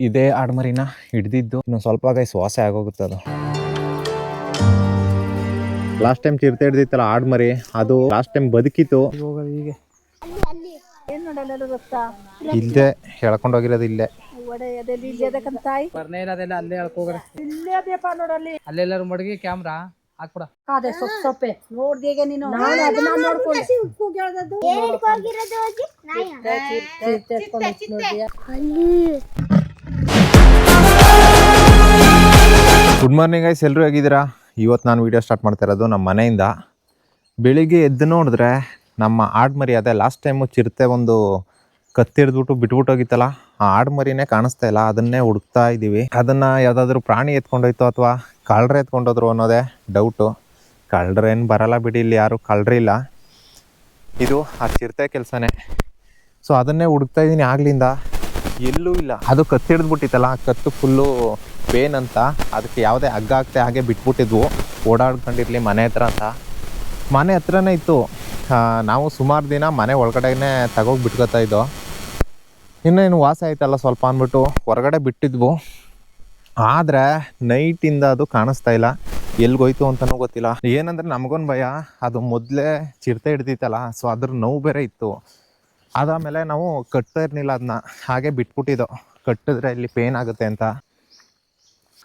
ಇದೇ ಆಡ್ಮರಿನ ಹಿಡ್ದಿದ್ದು ಇನ್ನು ಸ್ವಲ್ಪ ಗೈಸ್ ವಾಸೆ ಆಗೋಗುತ್ತೆ ಅದು. ಲಾಸ್ಟ್ ಟೈಮ್ ಚಿರತೆ ಹಿಡ್ದಿತ್ತಲ್ಲ ಆಡ್ಮರಿ, ಅದು ಲಾಸ್ಟ್ ಟೈಮ್ ಬದುಕಿತ್ತು. ಇಲ್ಲದೆ ಹೇಳ್ಕೊಂಡೋಗಿರೋದು ಇಲ್ಲೇ. ಅಲ್ಲೆಲ್ಲಾರು ಮಡಗಿ ಕ್ಯಾಮ್ರಾ ಹಾಕ್ಬಿಡ. ಅದೇ ಸೊಪ್ಪೆ ನೋಡ್ದೀಗ ನೀನು ಗುಡ್ ಮಾರ್ನಿಂಗ್ ಗೈಸ್, ಎಲ್ಲರೂ ಹೇಗಿದ್ದೀರಾ? ಇವತ್ತು ನಾನು ವೀಡಿಯೋ ಸ್ಟಾರ್ಟ್ ಮಾಡ್ತಾ ಇರೋದು ನಮ್ಮ ಮನೆಯಿಂದ. ಬೆಳಿಗ್ಗೆ ಎದ್ದು ನೋಡಿದ್ರೆ ನಮ್ಮ ಆಡ್ಮರಿ, ಅದೇ ಲಾಸ್ಟ್ ಟೈಮು ಚಿರತೆ ಒಂದು ಕತ್ತಿಡ್ದ್ಬಿಟ್ಟು ಬಿಟ್ಬಿಟ್ಟು ಹೋಗಿತ್ತಲ್ಲ, ಆ ಆಡ್ಮರಿನೇ ಕಾಣಿಸ್ತಾ ಇಲ್ಲ. ಅದನ್ನೇ ಹುಡುಕ್ತಾ ಇದ್ದೀವಿ. ಅದನ್ನು ಯಾವುದಾದ್ರೂ ಪ್ರಾಣಿ ಎತ್ಕೊಂಡೋಯ್ತು ಅಥವಾ ಕಳ್ಳರೆ ಎತ್ಕೊಂಡೋದ್ರು ಅನ್ನೋದೇ ಡೌಟು. ಕಳ್ಳರೇನು ಬರಲ್ಲ ಬಿಡಿ, ಇಲ್ಲಿ ಯಾರು ಕಳ್ಳರಿಲ್ಲ. ಇದು ಆ ಚಿರತೆ ಕೆಲಸನೇ. ಸೊ ಅದನ್ನೇ ಹುಡುಕ್ತಾ ಇದ್ದೀನಿ ಆಗ್ಲಿಂದ, ಎಲ್ಲೂ ಇಲ್ಲ. ಅದು ಕತ್ತಿಡ್ದ್ಬಿಟ್ಟಿತ್ತಲ್ಲ, ಕತ್ತು ಫುಲ್ಲು ಪೇನ್ ಅಂತ, ಅದಕ್ಕೆ ಯಾವುದೇ ಹಗ್ಗ ಆಗ್ತೆ ಹಾಗೆ ಬಿಟ್ಬಿಟ್ಟಿದ್ವು, ಓಡಾಡ್ಕೊಂಡಿರಲಿ ಮನೆ ಹತ್ರ ಅಂತ. ಮನೆ ಹತ್ರನೇ ಇತ್ತು. ನಾವು ಸುಮಾರು ದಿನ ಮನೆ ಒಳಗಡೆನೇ ತಗೋಗಿ ಬಿಟ್ಕೊತಾ ಇದ್ದೋ. ಇನ್ನೇನು ವಾಸ ಆಯ್ತಲ್ಲ ಸ್ವಲ್ಪ ಅಂದ್ಬಿಟ್ಟು ಹೊರಗಡೆ ಬಿಟ್ಟಿದ್ವು. ಆದರೆ ನೈಟಿಂದ ಅದು ಕಾಣಿಸ್ತಾ ಇಲ್ಲ, ಎಲ್ಲಿಗೋಯ್ತು ಅಂತಲೂ ಗೊತ್ತಿಲ್ಲ. ಏನಂದರೆ ನಮಗೊಂದು ಭಯ, ಅದು ಮೊದಲೇ ಚಿರತೆ ಹಿಡ್ದಿತ್ತಲ್ಲ, ಸೊ ಅದ್ರ ನೋವು ಬೇರೆ ಇತ್ತು. ಅದಾದಮೇಲೆ ನಾವು ಕಟ್ತಾ ಇರಲಿಲ್ಲ, ಅದನ್ನ ಹಾಗೆ ಬಿಟ್ಬಿಟ್ಟಿದ್ದೋ. ಕಟ್ಟಿದ್ರೆ ಇಲ್ಲಿ ಪೇನ್ ಆಗುತ್ತೆ ಅಂತ.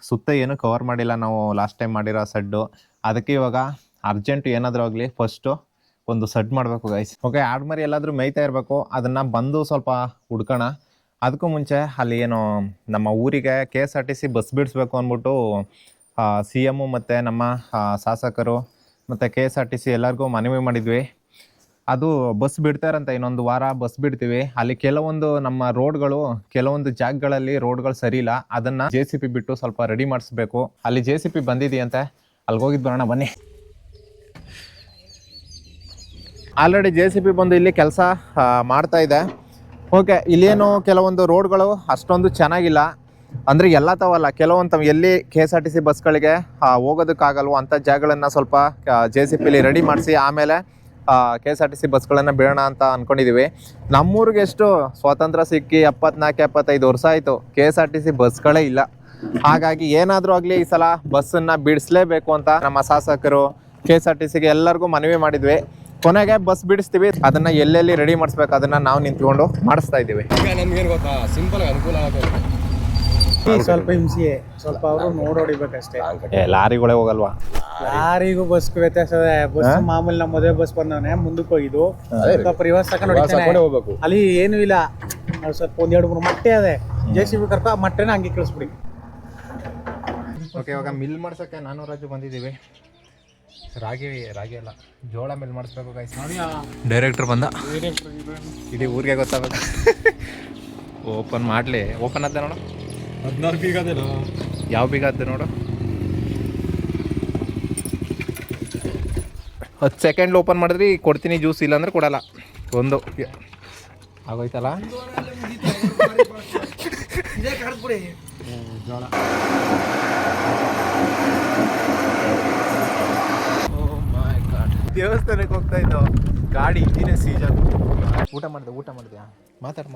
ಸುತ್ತ ಏನೂ ಕವರ್ ಮಾಡಿಲ್ಲ ನಾವು ಲಾಸ್ಟ್ ಟೈಮ್ ಮಾಡಿರೋ ಸಡ್ಡು. ಅದಕ್ಕೆ ಇವಾಗ ಅರ್ಜೆಂಟ್ ಏನಾದರೂ ಆಗಲಿ ಫಸ್ಟು ಒಂದು ಸಡ್ ಮಾಡಬೇಕು ಗೈಸ್. ಓಕೆ, ಆಡ್ಮರಿ ಎಲ್ಲಾದರೂ ಮೇಯ್ತಾ ಇರಬೇಕು, ಅದನ್ನು ಬಂದು ಸ್ವಲ್ಪ ಹುಡ್ಕೋಣ. ಅದಕ್ಕೂ ಮುಂಚೆ ಅಲ್ಲಿ ಏನು ನಮ್ಮ ಊರಿಗೆ KSRTC ಬಸ್ ಬಿಡಿಸ್ಬೇಕು ಅಂದ್ಬಿಟ್ಟು CM ಮತ್ತು ನಮ್ಮ ಶಾಸಕರು ಮತ್ತು KSRTC ಎಲ್ಲರಿಗೂ ಮನವಿ ಮಾಡಿದ್ವಿ. ಅದು ಬಸ್ ಬಿಡ್ತಾರಂತ, ಇನ್ನೊಂದು ವಾರ ಬಸ್ ಬಿಡ್ತೀವಿ. ಅಲ್ಲಿ ಕೆಲವೊಂದು ನಮ್ಮ ರೋಡ್ಗಳು, ಕೆಲವೊಂದು ಜಾಗಗಳಲ್ಲಿ ರೋಡ್ಗಳು ಸರಿ ಇಲ್ಲ, ಅದನ್ನು JCB ಬಿಟ್ಟು ಸ್ವಲ್ಪ ರೆಡಿ ಮಾಡಿಸ್ಬೇಕು. ಅಲ್ಲಿ JCB ಬಂದಿದೆಯಂತೆ, ಅಲ್ಲಿಗೆ ಹೋಗಿದ್ದು ಬರೋಣ ಬನ್ನಿ. ಆಲ್ರೆಡಿ JCB ಬಂದು ಇಲ್ಲಿ ಕೆಲಸ ಮಾಡ್ತಾ ಇದೆ. ಓಕೆ, ಇಲ್ಲೇನು ಕೆಲವೊಂದು ರೋಡ್ಗಳು ಅಷ್ಟೊಂದು ಚೆನ್ನಾಗಿಲ್ಲ, ಅಂದರೆ ಎಲ್ಲ ತಾವಲ್ಲ, ಕೆಲವೊಂದು ಎಲ್ಲಿ KSRTC ಬಸ್ಗಳಿಗೆ ಹೋಗೋದಕ್ಕಾಗಲ್ವೋ ಅಂಥ ಜಾಗಗಳನ್ನು ಸ್ವಲ್ಪ JCBಲಿ ರೆಡಿ ಮಾಡಿಸಿ ಆಮೇಲೆ KSRTC ಬಸ್ಗಳನ್ನು ಬಿಡೋಣ ಅಂತ ಅಂದ್ಕೊಂಡಿದ್ದೀವಿ. ನಮ್ಮೂರಿಗೆ ಎಷ್ಟು ಸ್ವಾತಂತ್ರ್ಯ ಸಿಕ್ಕಿ 74-75 ವರ್ಷ ಆಯಿತು, KSRTC ಬಸ್ಗಳೇ ಇಲ್ಲ. ಹಾಗಾಗಿ ಏನಾದರೂ ಆಗಲಿ ಈ ಸಲ ಬಸ್ಸನ್ನು ಬಿಡಿಸ್ಲೇಬೇಕು ಅಂತ ನಮ್ಮ ಶಾಸಕರು KSRTCಗೆ ಎಲ್ಲರಿಗೂ ಮನವಿ ಮಾಡಿದ್ವಿ. ಕೊನೆಗೆ ಬಸ್ ಬಿಡಿಸ್ತೀವಿ, ಅದನ್ನು ಎಲ್ಲೆಲ್ಲಿ ರೆಡಿ ಮಾಡಿಸ್ಬೇಕು ಅದನ್ನು ನಾವು ನಿಂತ್ಕೊಂಡು ಮಾಡಿಸ್ತಾ ಇದ್ದೀವಿ. ನಮ್ಗೇನು ಗೊತ್ತಾ, ಸಿಂಪಲ್ ಅನುಕೂಲ ಆಗುತ್ತೆ. ಸ್ವಲ್ಪ ಹಿಂಸೆ, ಸ್ವಲ್ಪ ಅವರು ನೋಡೋಡಿಬೇಕಷ್ಟೇ. ಲಾರಿಗಳೇ ಹೋಗಲ್ವಾ? ಯಾರಿಗೂ ಬಸ್ಗೂ ವ್ಯತ್ಯಾಸ ಇದೆ. ಬಸ್ ಮಾಮೂಲಿ ನಮ್ಮ ಮದುವೆ ಬಸ್ ಬಂದವನೇ ಮುಂದಕ್ಕೆ ಹೋಗಿದ್ದು, ಸ್ವಲ್ಪ ರಿವರ್ಸ್ ತಗೊಂಡು ಹೋಗ್ಬೇಕು. ಅಲ್ಲಿ ಏನು ಇಲ್ಲ, ಸ್ವಲ್ಪ 1-2-3 ಮಟ್ಟೆ ಅದೇ. JCB ಕರ್ಕ ಮಟ್ಟೆನ ಹಂಗೆ ಕಳಿಸ್ಬಿಡಿ. ಓಕೆ, ಇವಾಗ ಮಿಲ್ ಮಾಡ್ಸೋಕ್ಕೆ ನಾನು ರಾಜು ಬಂದಿದ್ದೀವಿ. ರಾಗಿ ಅಲ್ಲ, ಜೋಳ ಮಿಲ್ ಮಾಡಿಸ್ಬೇಕು ಗೈಸ್. ಡೈರೆಕ್ಟ್ರ್ ಬಂದ, ಇಡೀ ಊರಿಗೆ ಗೊತ್ತಾಗಬೇಕು. ಓಪನ್ ಮಾಡಲಿ, ಓಪನ್ ಆದ ನೋಡು. 16 ಬೀಗ ಅದೇನೋ, ಯಾವ ಬೀಗ ಆದ ನೋಡು. 10 ಸೆಕೆಂಡ್ ಓಪನ್ ಮಾಡಿದ್ರಿ ಕೊಡ್ತೀನಿ ಜ್ಯೂಸ್, ಇಲ್ಲಾಂದ್ರೆ ಕೊಡಲ್ಲ. ಒಂದು ಆಗೋಯ್ತಲ್ಲ. ಜೋಳ ದೇವಸ್ಥಾನಕ್ಕೆ ಹೋಗ್ತಾ ಇದ್ದೋ, ಗಾಡಿ ಇಂಜಿನೇ ಸೀಜ್ ಆಗ. ಊಟ ಮಾಡಿದ್ಯಾ? ಮಾತಾಡ.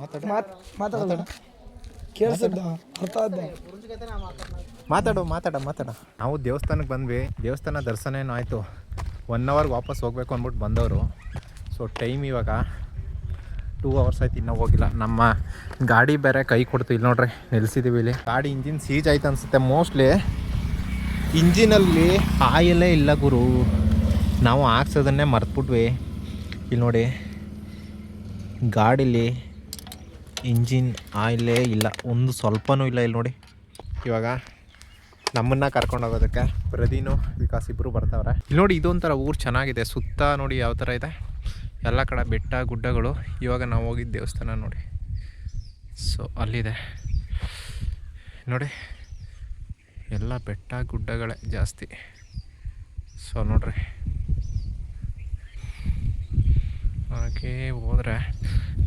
ನಾವು ದೇವಸ್ಥಾನಕ್ಕೆ ಬಂದ್ವಿ, ದೇವಸ್ಥಾನ ದರ್ಶನ ಏನೋ ಆಯಿತು. 1 ಅವರ್ಗೆ ವಾಪಸ್ ಹೋಗ್ಬೇಕು ಅಂದ್ಬಿಟ್ಟು ಬಂದವರು. ಸೊ ಟೈಮ್ ಇವಾಗ 2 ಅವರ್ಸ್ ಆಯ್ತು, ಇನ್ನೂ ಹೋಗಿಲ್ಲ. ನಮ್ಮ ಗಾಡಿ ಬೇರೆ ಕೈ ಕೊಡ್ತು. ಇಲ್ಲಿ ನೋಡ್ರಿ ನಿಲ್ಲಿಸಿದ್ದೀವಿ. ಇಲ್ಲಿ ಗಾಡಿ ಇಂಜಿನ್ ಸೀಜ್ ಆಯ್ತು ಅನಿಸುತ್ತೆ. ಮೋಸ್ಟ್ಲಿ ಇಂಜಿನಲ್ಲಿ ಆಯಿಲೇ ಇಲ್ಲ ಗುರು, ನಾವು ಹಾಕ್ಸೋದನ್ನೇ ಮರ್ತ್ಬಿಟ್ವಿ. ಇಲ್ಲಿ ನೋಡಿ, ಗಾಡೀಲಿ ಇಂಜಿನ್ ಆಯಿಲೇ ಇಲ್ಲ, ಒಂದು ಸ್ವಲ್ಪನೂ ಇಲ್ಲ. ಇಲ್ಲಿ ನೋಡಿ, ಇವಾಗ ನಮ್ಮನ್ನು ಕರ್ಕೊಂಡು ಹೋಗೋದಕ್ಕೆ ಪ್ರದೀನು ವಿಕಾಸ್ ಇಬ್ಬರು ಬರ್ತಾವ್ರೆ. ಇಲ್ಲಿ ನೋಡಿ, ಇದೊಂಥರ ಊರು ಚೆನ್ನಾಗಿದೆ. ಸುತ್ತ ನೋಡಿ ಯಾವ ಥರ ಇದೆ, ಎಲ್ಲ ಕಡೆ ಬೆಟ್ಟ ಗುಡ್ಡಗಳು. ಇವಾಗ ನಾವು ಹೋಗಿದ್ದ ದೇವಸ್ಥಾನ ನೋಡಿ, ಸೊ ಅಲ್ಲಿದೆ ನೋಡಿ, ಎಲ್ಲ ಬೆಟ್ಟ ಗುಡ್ಡಗಳೇ ಜಾಸ್ತಿ. ಸೊ ನೋಡ್ರಿ, ಹಾಗೆ ಹೋದರೆ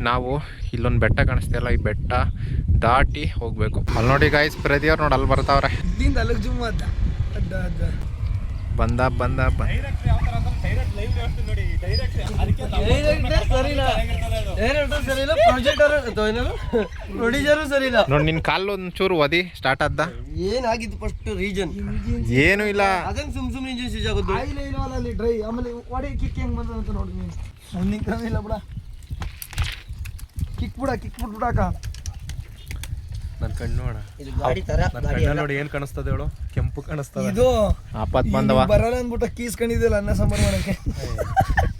ನಾವು ಇಲ್ಲೊಂದು ಬೆಟ್ಟ ಕಾಣಿಸ್ತಿಲ್ಲ, ಈ ಬೆಟ್ಟ ದಾಟಿ ಹೋಗಬೇಕು. ಅಲ್ಲಿ ನೋಡಿ ಗಾಯ್ಸ್, ಪ್ರತಿಯವ್ರು ನೋಡಿ ಅಲ್ಲಿ ಬರ್ತಾವ್ರೆ. ಬಂದ ಪ್ರೊಡ್ಯೂಸರು ಸರಿ ಇಲ್ಲ. ನೋಡಿ ನಿನ್ ಕಾಲ್ ಒಂಚೂರು ಒದಿ ಸ್ಟಾರ್ಟ್ ಆದ್ದ ಏನಾಗಿದ್ದು ಫಸ್ಟ್ ರೀಜನ್ ಏನು ಇಲ್ಲ. ಅದಂಗ್ ಸುಮ್ ಇಂಜಿನ್ ಸೀಜ್ ಆಗೋದು. ಅಲ್ಲಿ ಡ್ರೈ ಆಮೇಲೆ ವಾಡಿ ಕಿಕ್ ಹೆಂಗ್ ಬಂದ ಅಂತ ನೋಡಿ ನೀನು ಮುಂದಿನ ಕ್ರಮ ಇಲ್ಲ ಬಿಡ. ಕಿಕ್ ಬಿಟ್ಬಿಡಾಕ ನನ್ ಕಣ್ಣು ನೋಡ, ಇದು ಗಾಡಿ ತರ ನನ್ ಕಣ್ಣ ನೋಡಿ ಏನ್ ಕಾಣಿಸ್ತದೆ ಹೇಳು? ಕೆಂಪು ಕಾಣಿಸ್ತದೆ. ಇದು ಆಪತ್ ಬಂದವ. ಬರಲ್ಲ ಅಂದ್ಬಿಟ್ಟು ಕೀಸ್ಕೊಂಡಿದ್ದಿಲ್ಲ ಅನ್ನ ಸಾಂಬಾರು ಮಾಡಕ್ಕೆ.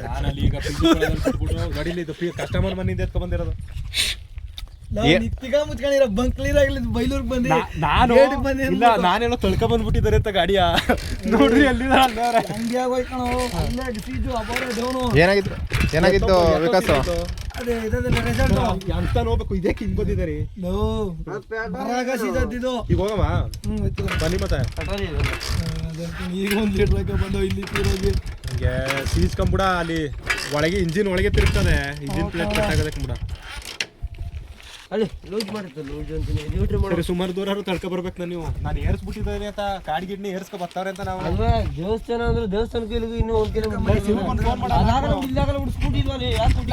ನಾನು ಅಲ್ಲಿ ಈಗ ಗಾಡಿಲಿ ಕಸ್ಟಮರ್ ಮನೆಯಿಂದ ಎತ್ಕೊಂಡ್ ಬಂದಿರೋದು. ನಿತ್ತಿಗ ಮುಚ್ಕೊಂಡಿರೋ ಬಂಕ್ ಕ್ಲಿಯರ್ ಆಗ್ಲಿ ಬೈಲೂರ್ಗೆ ಬಂದಿ. ನಾನು ಇಲ್ಲ, ನಾನೇನೋ ತೊಳ್ಕ ಬಂದ್ಬಿಟ್ಟಿದ್ದಾರೆ ಅಂತ ಗಾಡಿಯ ನೋಡ್ರಿ ಅಲ್ಲಿ ಹಂಗೆ ಆಗೋಯ್ತು ಅಲ್ಲೇ ಸೀಜು ಅಬೋರೆ ಡೌನು. ಏನಾಗಿತ್ತು ವಿಕಾಸ? ಅದೇ ಇದೆಲ್ಲ ರೆಸಾರ್ಟ್ ಅಂತ ನೋಡ್ಬೇಕು. ಇದೇ ಹಿಂಗ್ ಬಂದಿದ್ದಾರೆ. ಬರಾಗ ಸೀದತ್ತಿದ್ದು ಈಗ ಹೋಗಮ್ಮ ಬನ್ನಿ ಮತ್ತೆ. ಈಗ ಒಂದು ಲೀಟ್ರ್ ಬಂದು ಇಲ್ಲಿ ತಿರೋಗಿ ಹಂಗೆ ಸೀಸ್ಕೊಂಬಿಡ. ಅಲ್ಲಿ ಒಳಗೆ ಇಂಜಿನ್ ಒಳಗೆ ತಿರುಗ್ತದೆ. ಇಂಜಿನ್ ಪ್ಲೇಟ್ ಕಟ್ ಆಗೋದಕ್ಕೆ ಬಿಡ. ಅಲ್ಲಿ ಲೂಸ್ ಮಾಡುತ್ತೆ, ಲೂಸ್ ಅಂತೀನಿ ನ್ಯೂಟ್ರಿ ಮಾಡೋ. ಸರಿ, ಸುಮಾರು ದೂರ ತಡ್ಕೊ ಬರ್ಬೇಕು ನಾನು ಏರ್ಸ್ಬಿಟ್ಟಿದ್ದಾರೆ ಅಂತ. ಕಾಡಿ ಗಿಡ್ನಿ ಏರ್ಸ್ಕೊ ಬರ್ತಾವ್ರೆ ಅಂತ ನಾವು. ಅಲ್ವಾ ದೇವಸ್ಥಾನ ಅಂದ್ರೆ ದೇವಸ್ಥಾನಕ್ಕೆ ಇಲ್ಲಿಗೂ ಇನ್ನೂ 1 ಕಿಲೋಮೀಟರ್ ಅದಾಗಲ್ಲ. ಇಲ್ಲಾಗಲ್ಲ ಬಿಡು, ಸ್ಕೂಟಿ ಇಲ್ವಾ ಅಲ್ಲಿ? ಯಾಕೆ ಸ್ಕೂಟಿ?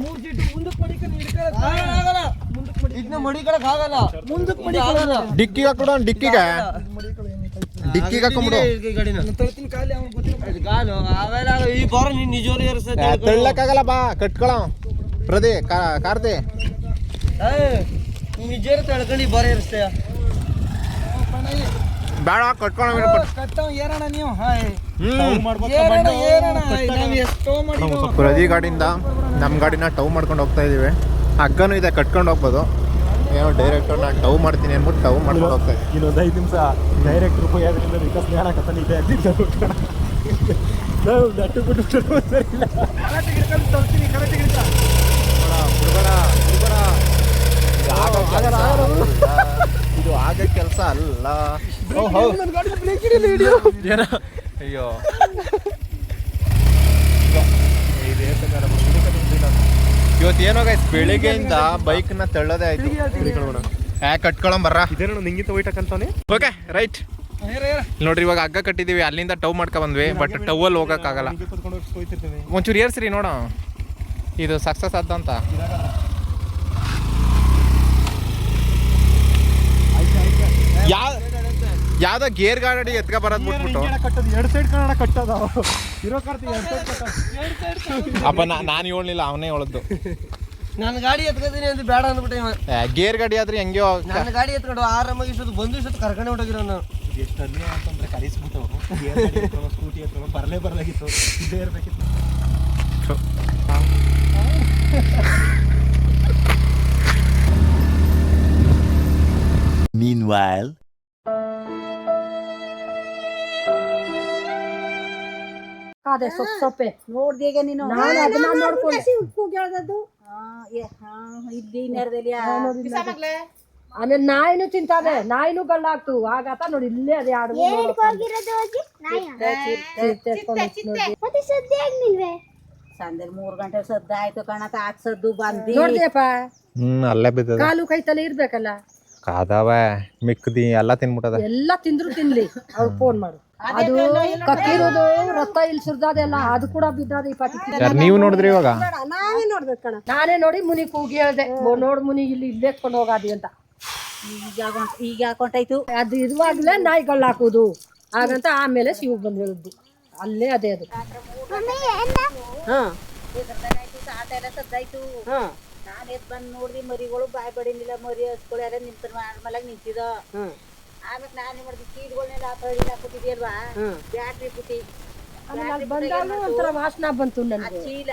3 ಸೀಟು ಮುಂದಕ್ಕೆ ಮಡಿಕೊಂಡು ಆಗಲ್ಲ, ಇದನ್ನ ಮಡಿಕೊಳಕ್ ಆಗಲ್ಲ, ಮುಂದಕ್ಕೆ ಮಡಿಕೊಳಲ್ಲ. ಡಿಕ್ಕಿಗೆ ಹಾಕ್ಬಿಡು, ಡಿಕ್ಕಿಗೆ ಹಾಕೊಂಬಿಡು. ಗಾಡಿನ ತಳ್ತೀನಿ ಖಾಲಿ ಅವ್ನು ಗೊತ್ತಿಲ್ಲ. ಗಾಲು ಅವೆಲ್ಲ ಈ ಬಾರ ನೀನ್ ನಿಜವಾಗ್ಲೂ ಏರಿಸ್ತೈತೆ. ತಳ್ಳಕ್ಕಾಗಲ್ಲ, ಬಾ ಕಟ್ಕೊಳ ಪ್ರದೇ ಕಾರ್ದೆ. ನಿಜ ತಳ್ಕೊಂಡು ಈ ಬಾರ ಏರಿಸ್ತೇಯ? ಬೇಡ ಕಟ್ಕೊಳ. ಕಟ್ಟವ್ ಏರಣ ನೀವು ಎಷ್ಟೋ ಮಾಡಿ ಪ್ರದಿ ಗಾಡಿಯಿಂದ ನಮ್ಮ ಗಾಡಿನ ಟವ್ ಮಾಡ್ಕೊಂಡು ಹೋಗ್ತಾ ಇದೀವಿ. ಹಗ್ಗನೂ ಇದೆ, ಕಟ್ಕೊಂಡು ಹೋಗ್ಬೋದು. ಏನೋ ಡೈರೆಕ್ಟರ್ ನಾನು ಟವ್ ಮಾಡ್ತೀನಿ ಅಂದ್ಬಿಟ್ಟು ಟವ್ ಮಾಡ್ಕೊಂಡು ಹೋಗ್ತಾ ಇದ್ದೀವಿ. ಇನ್ನೊಂದು 5 ನಿಮಿಷ ಡೈರೆಕ್ಟ್ ರೂಪಾಯಿ ಆದ್ರಿಂದ ವಿಕಾಸ್ ಹೇಳಕತ್ತಾನೆ ಇದೆ ನಟ್ಟು ಬಿಟ್ಟು ಸರಿ ಇಲ್ಲ. ಇದು ಆಗ ಕೆಲಸ ಅಲ್ಲ. ಅಯ್ಯೋ ಇವತ್ತು ಏನೋ ಗೈಸ್, ಬೆಳಿಗ್ಗೆಯಿಂದ ಬೈಕ್ನ ತಳ್ಳೋದೇ ಆಯ್ತು. ಕಟ್ಕೊಳಂಬರ್ರ. ಇದೇನೋ ನಿಂಗಿಂತ ಹೋಯ್ಟಕ್ಕಂತಾನೆ. ಓಕೆ ರೈಟ್ ನೋಡ್ರಿ, ಇವಾಗ ಹಗ್ಗ ಕಟ್ಟಿದೀವಿ, ಅಲ್ಲಿಂದ ಟವ್ ಮಾಡ್ಕೊ ಬಂದ್ವಿ. ಬಟ್ ಟವಲ್ಲಿ ಹೋಗಕ್ಕಾಗಲ್ಲ. ಒಂಚೂರು ಏರ್ಸ್ರಿ ನೋಡ, ಇದು ಸಕ್ಸಸ್ ಆದ ಅಂತ. ಯಾವ್ದೋ ಗೇರ್ ಗಾಡಿ ಎತ್ಕ ಬರೋದ್ ಬಿಟ್ಬಿಟ್ಟು ಕಟ್ಟೋದು 2 ಸೈಡ್ ಕನ್ನಡ ಕಟ್ಟೋದ ಇರೋ ಕಾರ್ತಿ 2 ಸೈಡ್ ಕಟ್ಟೋದು. ಅಪ್ಪ ನಾನು ಹೇಳಲಿಲ್ಲ, ಅವನೇ ಹೇಳದ್ದು. ನಾನು ಗಾಡಿ ಎತ್ಕೋತೀನಿ ಅಂತ ಬೇಡ ಅಂದ್ಬಿಟ್ಟೆ. ಗೇರ್ ಗಾಡಿ ಆದ್ರೆ ಹೆಂಗೋ ನಾನು ಗಾಡಿ ಎತ್ಕೊಂಡು ಆರಾಮಾಗಿ ಇಷ್ಟೊತ್ತು ಬಂದು ಇಷ್ಟೊತ್ತು ಕರ್ಕೊಂಡೆ ಹೊಟ್ಟೋಗಿರೋ ನಾನು. ಎಷ್ಟು ಅನ್ಯ ಅಂತಂದ್ರೆ ಕಲಿಸ್ಬಿಟ್ಟು ಸ್ಕೂಟಿ ಎತ್ಕೊಂಡು ಬರಲಾಗಿತ್ತು. ಇದೇ ಇರ್ಬೇಕಿತ್ತು. Meanwhile, ಅದೇ ಸೊಪ್ಪೆ ನೋಡ್ದೀಗ ನೀನು ನಾನು ಅದನ್ನ ನೋಡ್ಕೊಂಡೆ. ಕೂಗ್ಯಾಳ್ದದ್ದು ಇಲ್ಲಿ ನೆರದಲ್ಲಿ ಆಮೇಲೆ ನಾಯಿನೂ ತಿಂತಾದೆ, ನಾಯಿನೂ ಗಲ್ಲಾಗ್ತು. ಆಗಾತ ನೋಡಿ ಇಲ್ಲೇ ಅದೇ ಆಡು ಸಂಜೆ 3 ಗಂಟೆ ಸದ್ದ ಆಯ್ತು ಕಣತ. ಆಗ ಸದ್ದು ಬಂದಿ ನೋಡ್ದೆಪ್ಪ, ಅಲ್ಲೇ ಬಿದ್ದದ. ಕಾಲು ಕೈ ತಲೆ ಇರ್ಬೇಕಲ್ಲ. ಕಾದವೆ ಮಿಕ್ಕದಿ ಎಲ್ಲ ತಿನ್ಬಿಟ್ಟದ. ಎಲ್ಲ ತಿಂದ್ರು ತಿನ್ಲಿ, ಅವ್ರು ಫೋನ್ ಮಾಡು. ಅದು ಕತ್ತಿರೋದು ರಕ್ತ ಇಲ್ಲಿ ಸುರ್ದಾದೆಲ್ಲ ಅದು ಕೂಡ ಬಿದ್ದದ. ಈ ಪಾಟಿ ನೀವು ನೋಡಿದ್ರಿ ಇವಾಗ? ನಾವೇ ನೋಡ್ಬೇಕು ಕಣ. ನಾನೇ ನೋಡಿ ಮುನಿ ಕೂಗಿ ಹೇಳ್ದೆ, ನೋಡ್ ಮುನಿ ಇಲ್ಲಿ ಇಲ್ಲೇ ಎತ್ಕೊಂಡು ಹೋಗಾದಿ ಅಂತ. ಈಗ ಹಾಕೊಂಡಾಯ್ತು. ಅದು ಇರುವಾಗ್ಲೇ ನಾಯಿಗಳು ಹಾಕೋದು ಹಾಗಂತ. ಆಮೇಲೆ ಶಿವ್ ಬಂದು ಹೇಳಿದ್ದು ಅಲ್ಲೇ ಅದೇ ಅದು. ಆಟ ಎಲ್ಲ ಸದ್ದಾಯ್ತು. ನಾನ್ ಎದ್ ಬಂದ್ ನೋಡ್ದಿ ಮರಿಗಳು ಬಾಯ್ ಬಡಿನಿಲ್ಲ, ಮರಿ ಹಸ್ಗಳು ಎಲ್ಲ ನಾರ್ಮಲಾಗಿ ನಿಂತಿದ. ಆಮೇಲೆ ನಾನೇ ಮಾಡಿದ್ವಿ, ಕೀಡ್ಗಳನ್ನೆಲ್ಲ ಹಾಕೊಟ್ಟಿದ್ಯಲ್ವಾ, ಬ್ಯಾಟ್ರಿ ಪುಟ್ಟಿ ಬಂದಾಗ ಒಂಥರ ವಾಸನ ಬಂತು ನನಗೆ. ಚೀಲ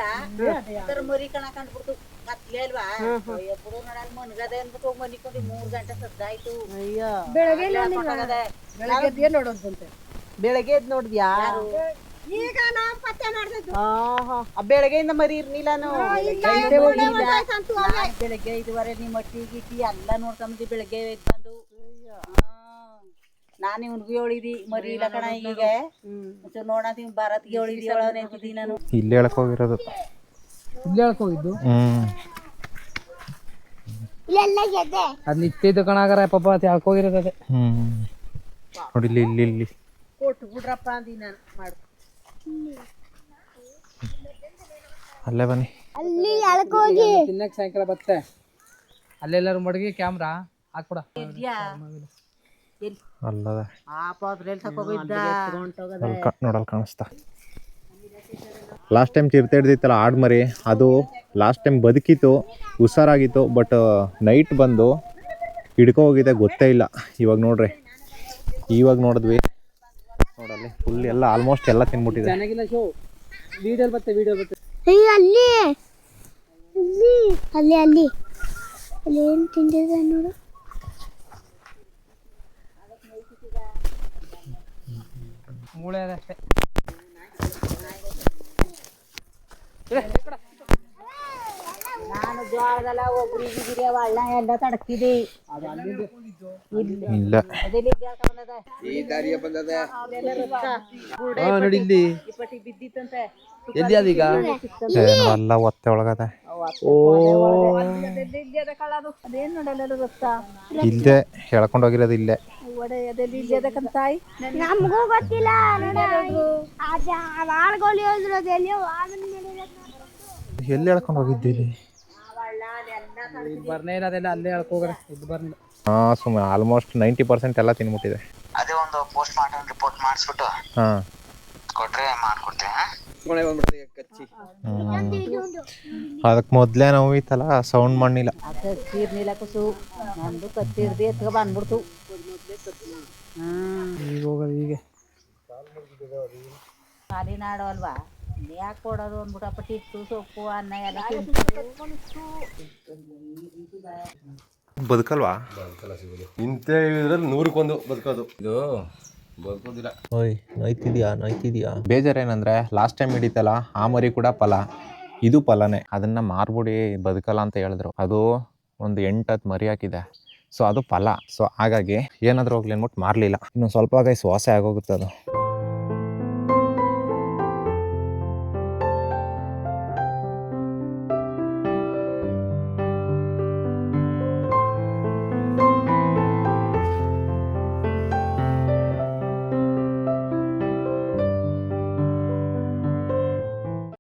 ತರ ಮರಿ ಕಣ ಕಂಡ್ಬಿಡ್ತು ಕತ್ಲೆ ಅಲ್ವಾ. ಎప్పుడు ನೋಡಲ್ ಮನ್ಗದೆ ಅನ್ಬಿಟ್ಟು ಹೋಗಿ ಮನಿಕೊಂಡು 3 ಗಂಟೆ ಸದ್ದಾಯ್ತು. ಬೆಳಗ್ಗೆ ಬೆಳಗ್ಗೆ ನೋಡೋದಂತೆ. ಬೆಳಗ್ಗೆ ಎದ್ದು ನೋಡಿದ್ಯಾ? ಈಗ ನಾವ್ ಪತ್ತೆ ಮಾಡ್ತಿದ್ವಿ. ಬೆಳಗ್ಗೆಯಿಂದ ಮರಿ ಇರ್ಲಿಲ್ಲ. ಬೆಳಗ್ಗೆ 5:15 ನಿಮ್ಮ ಮಟ್ಟಿ ಗಿಟ್ಟಿ ಎಲ್ಲ ನೋಡ್ಕೊಂಬಂದಿ. ಬೆಳಗ್ಗೆ ಎದ್ದು ಬಂದು ನಾನು ಇವ್ನಿಗೂ ಹೇಳಿದಿ ಮರಿ ಇಲ್ಲ ಕಣ. ಈಗ ನೋಡಂತ ಭಾರತ್ಗೆ ಹೇಳಿದಿ ನಿಂತಿದ್ದಿ ನಾನು. ಇಲ್ಲೇ ಹೇಳಕ್ ಹೋಗಿರೋದು. ಇಲ್ಲೇ ಹೋಗಿದ್ದು ಅದ್ ನಿಂತಿದ್ದು ಕಣಾಗರ ಪಾಪ ಹೇಳ್ಕೋಗಿರೋದೇ. ನೋಡಿ ಇಲ್ಲಿ ಇಲ್ಲಿ ಕೊಟ್ಟು ಬಿಡ್ರಪ್ಪ ಅಂದಿ ನಾನು ಮಾಡು. ಅಲ್ಲೇ ಬನ್ನಿ. ತಿನ್ನಕ್ ಸಾಯಂಕಾಲ ಬತ್ತೆ ಅಲ್ಲೆಲ್ಲಾರು ಮಡಗಿ ಕ್ಯಾಮ್ರಾ ಹಾಕ್ಬಿಡ ಅಲ್ಲದ ಆ ಪಾತ್ರೆಯಲ್ಲಿ ತಕೋಗಿದ್ದ ನೋಡಲ್ ಕಾಣಿಸ್ತಾ. ಲಾಸ್ಟ್ ಟೈಮ್ ಚಿರತೆ ಹಿಡ್ದಿತ್ತಲ್ಲ ಆಡ್ಮರಿ, ಅದು ಲಾಸ್ಟ್ ಟೈಮ್ ಬದುಕಿತ್ತು, ಹುಷಾರಾಗಿತ್ತು. ಬಟ್ ನೈಟ್ ಬಂದು ಹಿಡ್ಕೊ ಹೋಗಿದೆ, ಗೊತ್ತೇ ಇಲ್ಲ. ಇವಾಗ ನೋಡ್ರಿ, ಇವಾಗ ನೋಡಿದ್ವಿ ನೋಡಲ್ಲಿ ಫುಲ್ ಎಲ್ಲ ಆಲ್ಮೋಸ್ಟ್ ಎಲ್ಲ ತಿನ್ಬಿಟ್ಟಿದೆ. ಚೆನ್ನಾಗಿಲ್ಲ ಶೋ. ವಿಡಿಯೋ ಬತ್ತೆ ಅಲ್ಲಿ ಅಲ್ಲಿ ಅಲ್ಲಿ ಅಲ್ಲಿ ಅಲ್ಲಿ ಏನು ತಿಂದಿದೆ ನೋಡು. ಮೂಳೆ ಅದಷ್ಟೇ. ನಾನು ಜ್ವಾಳದಲ್ಲ ಒಬ್ರಿಗೆ ಒಳ್ಳ ಎಲ್ಲ ತಡಕ್ತಿದೆ. ಇಲ್ಲ ನೋಡಿ ಇಲ್ಲಿ ಬಿದ್ದಿತ್ತಂತೆ ಎಲ್ಲಿ ಅದೀಗ ಎಲ್ಲ ಒತ್ತೆ ಒಳಗದೆ ಅದೇನ್ ನೋಡಲ್ಲ ರಕ್ತ ಇಲ್ಲದೆ ಹೇಳ್ಕೊಂಡೋಗಿರೋದು ಇಲ್ಲೇ. ನಮಗೂ ಗೊತ್ತಿಲ್ಲ. ಆಳ್ಗಳು ಹೇಳಿದ್ರು ಎಲ್ಲಿ ಹೇಳ್ಕೊಂಡು ಹೋಗಿದ್ದೀವಿ? ಬರ್ನೇ ಇಲ್ಲ, ಅದೆಲ್ಲ ಅಲ್ಲೇ ಹೇಳ್ಕೋಗ್ರೆ ಇದು ಬರ್ನಿಲ್ಲ. ಹಾಂ, ಸುಮ್ಮನೆ ಆಲ್ಮೋಸ್ಟ್ 90% ಎಲ್ಲ ತಿನ್ಬಿಟ್ಟಿದೆ. ಅದೇ ಒಂದು ಪೋಸ್ಟ್ ಮಾರ್ಟಮ್ ರಿಪೋರ್ಟ್ ಮಾಡಿಸ್ಬಿಟ್ಟು ಹಾಂ, ಕೊಟ್ರೆ ಮಾಡ್ಕೊಡ್ತೀನಿ. ಅದಕ್ಕೆ ಮೊದಲೇ ನೋವಿತ್ತಲ್ಲ, ಸೌಂಡ್ ಮಾಡಿಲ್ಲ. ಕತ್ತೀರ್ನಿಲ್ಲ ಕುಸು, ನಂದು ಕತ್ತಿರ್ದಿ ಎತ್ಕ ಬಂದ್ಬಿಡ್ತು. ಈಗ ಹೋಗೋದು ಹೀಗೆ ಕಾಲಿನಾಡು ಅಲ್ವಾ, ಯಾಕೆ ಕೊಡೋದು ಅಂದ್ಬಿಟ್ಟಪ್ಪ. ಟಿಟ್ಟು ಸೊಪ್ಪು ಅನ್ನ ಎಲ್ಲ ಬದುಕಲ್ವಾ? ಇಂಥ ಇದ್ರಲ್ಲಿ 100ಕ್ಕೆ1 ಬದುಕೋದು. ಇದು ಬದುಕೋದಿಲ್ಲ. ಓಯ್, ನೋಯ್ತಿದ್ಯಾ? ಬೇಜಾರೇನಂದ್ರೆ ಲಾಸ್ಟ್ ಟೈಮ್ ಹಿಡಿತಲ್ಲ ಆ ಮರಿ ಕೂಡ ಫಲ, ಇದು ಫಲನೇ. ಅದನ್ನ ಮಾರ್ಬಿಡಿ ಬದುಕಲ್ಲ ಅಂತ ಹೇಳಿದ್ರು. ಅದು ಒಂದು 8-10 ಮರಿ ಹಾಕಿದೆ. ಸೊ ಅದು ಫಲ. ಸೊ ಹಾಗಾಗಿ ಏನಾದರೂ ಹೋಗ್ಲಿ ಅಂದ್ಬಿಟ್ಟು ಮಾರಲಿಲ್ಲ. ಇನ್ನು ಸ್ವಲ್ಪ ಗೈಸ್ ವಾಸೆ ಆಗೋಗುತ್ತೆ ಅದು.